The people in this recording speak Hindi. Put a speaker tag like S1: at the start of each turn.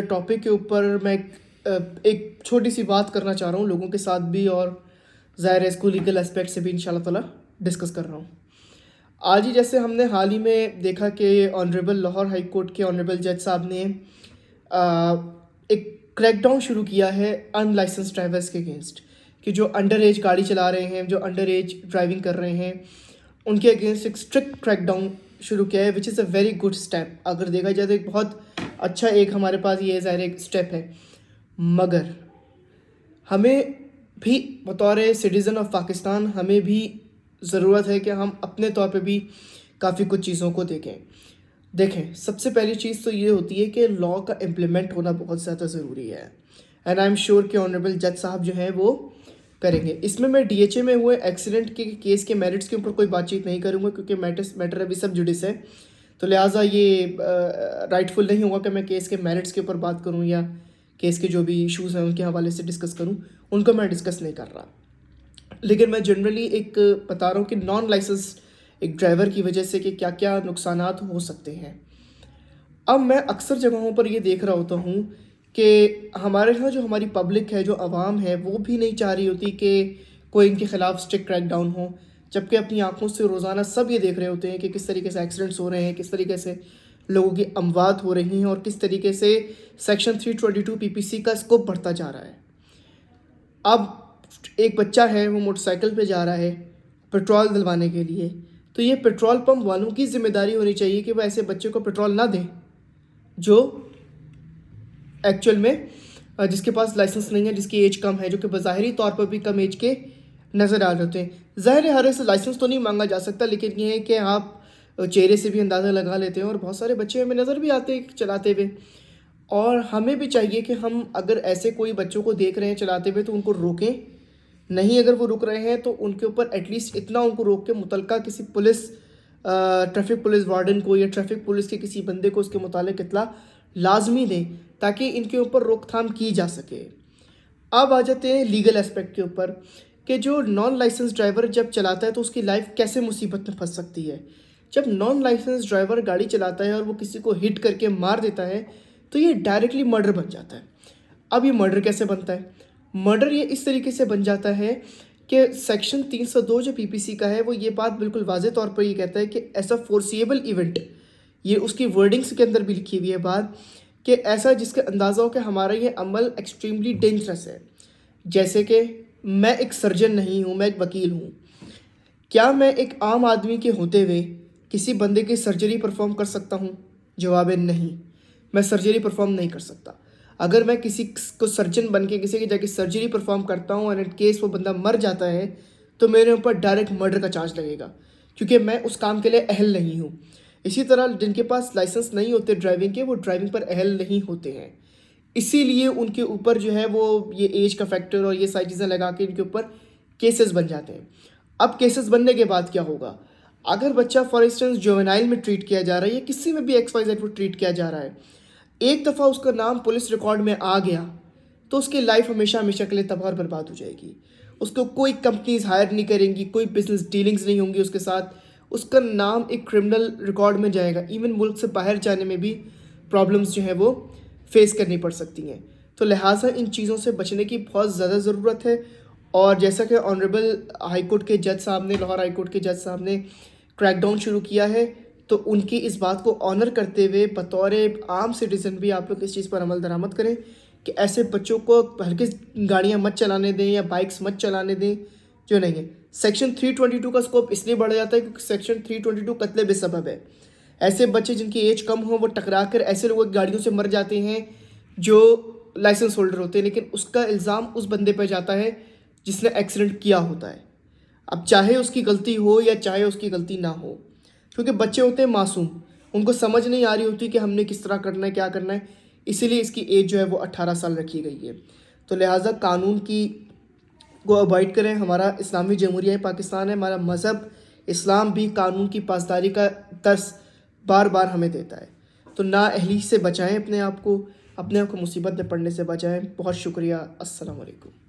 S1: टॉपिक के ऊपर मैं एक छोटी सी बात करना चाह रहा हूँ लोगों के साथ भी, और ज़ाहिर है इसको लीगल एस्पेक्ट से भी इंशाल्लाह ताला डिस्कस कर रहा हूँ। आज ही जैसे हमने हाल ही में देखा कि ऑनरेबल लाहौर हाई कोर्ट के ऑनरेबल जज साहब ने एक क्रैकडाउन शुरू किया है अनलाइसेंस ड्राइवर्स के अगेंस्ट, कि जो अंडर एज गाड़ी चला रहे हैं, जो अंडर एज ड्राइविंग कर रहे हैं, उनके अगेंस्ट एक स्ट्रिक्ट क्रैकडाउन शुरू किया है, which is a very good step. अगर देखा जाए तो एक बहुत अच्छा एक हमारे पास ये ज़ाहिर एक स्टेप है, मगर हमें भी बतौर सिटीज़न ऑफ पाकिस्तान हमें भी ज़रूरत है कि हम अपने तौर पे भी काफ़ी कुछ चीज़ों को देखें। सबसे पहली चीज़ तो ये होती है कि लॉ का इम्प्लीमेंट होना बहुत ज़्यादा ज़रूरी है, एंड आई एम श्योर कि ऑनरेबल जज साहब जो हैं वो करेंगे। इसमें मैं डीएचए में हुए एक्सीडेंट के केस के मेरिट्स के ऊपर कोई बातचीत नहीं करूँगा, क्योंकि मैटर अभी सब जुडिस है, तो लिहाजा ये राइटफुल नहीं होगा कि मैं केस के मेरिट्स के ऊपर बात करूँ या केस के जो भी इश्यूज़ हैं उनके हवाले से डिस्कस करूँ, उनको मैं डिस्कस नहीं कर रहा। लेकिन मैं जनरली एक बता रहा हूँ कि नॉन लाइसेंस एक ड्राइवर की वजह से कि क्या क्या नुकसानात हो सकते हैं। अब मैं अक्सर जगहों पर ये देख रहा होता हूँ कि हमारे यहाँ जो हमारी पब्लिक है, जो आवाम है, वो भी नहीं चाह रही होती कि कोई इनके ख़िलाफ़ स्ट्रिक्ट क्रैकडाउन हो, जबकि अपनी आंखों से रोज़ाना सब ये देख रहे होते हैं कि किस तरीके से एक्सीडेंट्स हो रहे हैं, किस तरीके से लोगों की अमवात हो रही हैं, और किस तरीके से सेक्शन 322 पीपीसी का स्कोप बढ़ता जा रहा है। अब एक बच्चा है, वो मोटरसाइकिल पे जा रहा है पेट्रोल दिलवाने के लिए, तो ये पेट्रोल पंप वालों की ज़िम्मेदारी होनी चाहिए कि वो ऐसे बच्चे को पेट्रोल ना दें जो एक्चुअल में जिसके पास लाइसेंस नहीं है, जिसकी एज कम है, जो कि बज़ाहिरी तौर पर भी कम एज के नज़र आ जाते हैं। ज़ाहिर है हर एक से लाइसेंस तो नहीं मांगा जा सकता, लेकिन ये है कि आप चेहरे से भी अंदाज़ा लगा लेते हैं, और बहुत सारे बच्चे हमें नज़र भी आते हैं चलाते हुए। और हमें भी चाहिए कि हम अगर ऐसे कोई बच्चों को देख रहे हैं चलाते हुए तो उनको रोकें, नहीं अगर वो रुक रहे हैं तो उनके ऊपर एटलीस्ट इतना उनको रोक के मुतलका किसी पुलिस ट्रैफिक पुलिस वार्डन को या ट्रैफिक पुलिस के किसी बंदे को उसके मुतालिक इतला लाजमी दें, ताकि इनके ऊपर रोकथाम की जा सके। अब आ जाते हैं लीगल एस्पेक्ट के ऊपर, कि जो नॉन लाइसेंस ड्राइवर जब चलाता है तो उसकी लाइफ कैसे मुसीबत में फंस सकती है। जब नॉन लाइसेंस ड्राइवर गाड़ी चलाता है और वो किसी को हिट करके मार देता है तो ये डायरेक्टली मर्डर बन जाता है। अब ये मर्डर कैसे बनता है? मर्डर ये इस तरीके से बन जाता है कि सेक्शन 302 जो पीपीसी का है वो ये बात बिल्कुल वाज़े तौर पर ये कहता है कि ऐसा फोर्सिएबल इवेंट, ये उसकी वर्डिंग्स के अंदर भी लिखी हुई है बात, कि ऐसा जिसके अंदाज़ा हो कि हमारा ये अमल एक्सट्रीमली डेंजरस है। जैसे कि मैं एक सर्जन नहीं हूँ, मैं एक वकील हूँ। क्या मैं एक आम आदमी के होते हुए किसी बंदे की सर्जरी परफॉर्म कर सकता हूँ? जवाब है नहीं, मैं सर्जरी परफॉर्म नहीं कर सकता। अगर मैं किसी को सर्जन बन के किसी की जाके सर्जरी परफॉर्म करता हूँ और इन केस वो बंदा मर जाता है तो मेरे ऊपर डायरेक्ट मर्डर का चार्ज लगेगा, क्योंकि मैं उस काम के लिए अहल नहीं हूँ। इसी तरह जिनके पास लाइसेंस नहीं होते ड्राइविंग के, वो ड्राइविंग पर अहल नहीं होते हैं, इसीलिए उनके ऊपर जो है वो ये एज का फैक्टर और ये सारी चीज़ें लगा के इनके ऊपर केसेस बन जाते हैं। अब केसेस बनने के बाद क्या होगा? अगर बच्चा फॉर इंस्टेंस जुवेनाइल में ट्रीट किया जा रहा है या किसी में भी XYZ को ट्रीट किया जा रहा है, एक दफ़ा उसका नाम पुलिस रिकॉर्ड में आ गया तो उसकी लाइफ हमेशा हमेशा के लिए तबाह और बर्बाद हो जाएगी। उसको कोई कंपनीज हायर नहीं करेंगी, कोई बिजनेस डीलिंग्स नहीं होंगी उसके साथ, उसका नाम एक क्रिमिनल रिकॉर्ड में जाएगा। इवन मुल्क से बाहर जाने में भी प्रॉब्लम्स जो है वो फेस करनी पड़ सकती हैं। तो लिहाजा इन चीज़ों से बचने की बहुत ज़्यादा ज़रूरत है। और जैसा कि ऑनरेबल हाई कोर्ट के जज साहब ने, लाहौर हाई कोर्ट के जज साहब ने क्रैकडाउन शुरू किया है, तो उनकी इस बात को ऑनर करते हुए बतौर आम सिटीज़न भी आप लोग इस चीज़ पर अमल दरामद करें कि ऐसे बच्चों को हल्की गाड़ियाँ मत चलाने दें या बाइक्स मत चलाने दें जो नहीं है। सेक्शन 322 का स्कोप इसलिए बढ़ जाता है क्योंकि सेक्शन 322 कत्ले बेसबब है। ऐसे बच्चे जिनकी एज कम हो वो टकरा कर ऐसे लोगों की गाड़ियों से मर जाते हैं जो लाइसेंस होल्डर होते हैं, लेकिन उसका इल्ज़ाम उस बंदे पर जाता है जिसने एक्सीडेंट किया होता है। अब चाहे उसकी गलती हो या चाहे उसकी गलती ना हो, क्योंकि बच्चे होते हैं मासूम, उनको समझ नहीं आ रही होती कि हमने किस तरह करना है, क्या करना है, इसीलिए इसकी एज जो है वो 18 साल रखी गई है। तो लिहाजा कानून की को अवॉइड करें। हमारा इस्लामी जमहूरिया पाकिस्तान है, हमारा मज़हब इस्लाम भी कानून की पासदारी का दर्स बार बार हमें देता है। तो नाअहली से बचाएं अपने आप को मुसीबत में पड़ने से बचाएं। बहुत शुक्रिया। अस्सलाम वालेकुम।